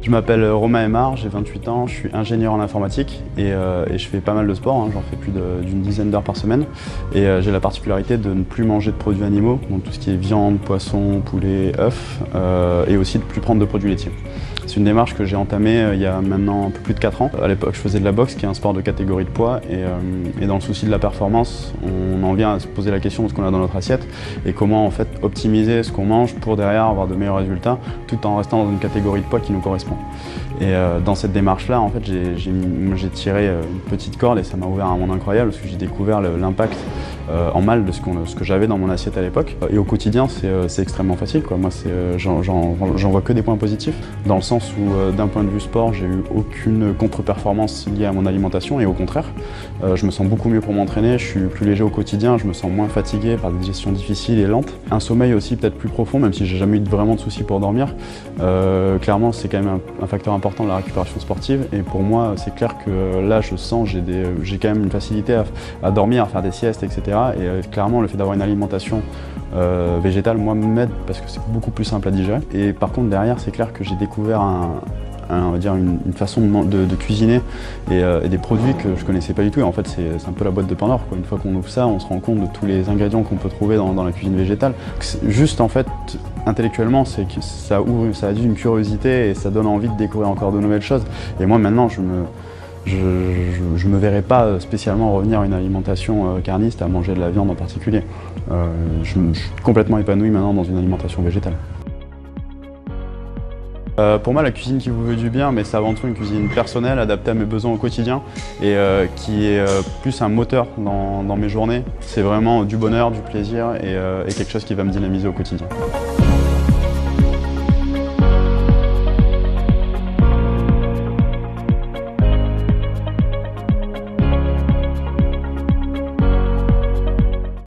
Je m'appelle Romain Aymar, j'ai 28 ans, je suis ingénieur en informatique et je fais pas mal de sport, hein, j'en fais plus d'une dizaine d'heures par semaine. Et j'ai la particularité de ne plus manger de produits animaux, donc tout ce qui est viande, poisson, poulet, œufs, et aussi de ne plus prendre de produits laitiers. C'est une démarche que j'ai entamée il y a maintenant un peu plus de 4 ans. À l'époque, je faisais de la boxe, qui est un sport de catégorie de poids, et dans le souci de la performance, on en vient à se poser la question de ce qu'on a dans notre assiette et comment en fait optimiser ce qu'on mange pour derrière avoir de meilleurs résultats, tout en restant dans une catégorie de poids qui nous correspond. Et dans cette démarche-là, en fait, j'ai tiré une petite corde et ça m'a ouvert un monde incroyable parce que j'ai découvert l'impact en mal de ce que j'avais dans mon assiette à l'époque. Et au quotidien, c'est extrêmement facile, quoi. Moi, j'en vois que des points positifs, dans le sens où, d'un point de vue sport, j'ai eu aucune contre-performance liée à mon alimentation et au contraire, je me sens beaucoup mieux pour m'entraîner, je suis plus léger au quotidien, je me sens moins fatigué par des digestions difficiles et lentes. Un sommeil aussi peut-être plus profond, même si j'ai jamais eu vraiment de soucis pour dormir. Clairement, c'est quand même un facteur important de la récupération sportive et pour moi, c'est clair que là, je sens j'ai quand même une facilité à dormir, à faire des siestes, etc. Et clairement, le fait d'avoir une alimentation végétale, moi, m'aide parce que c'est beaucoup plus simple à digérer. Et par contre, derrière, c'est clair que j'ai découvert on va dire une façon de cuisiner et des produits que je connaissais pas du tout. Et en fait, c'est un peu la boîte de Pandore, quoi. Une fois qu'on ouvre ça, on se rend compte de tous les ingrédients qu'on peut trouver dans la cuisine végétale. Juste, en fait, intellectuellement, c'est que ça a une curiosité et ça donne envie de découvrir encore de nouvelles choses. Et moi, maintenant, je me verrais pas spécialement revenir à une alimentation carniste, à manger de la viande en particulier. Je suis complètement épanoui maintenant dans une alimentation végétale. Pour moi, la cuisine qui vous veut du bien, mais c'est avant tout une cuisine personnelle, adaptée à mes besoins au quotidien et qui est plus un moteur dans mes journées. C'est vraiment du bonheur, du plaisir et quelque chose qui va me dynamiser au quotidien.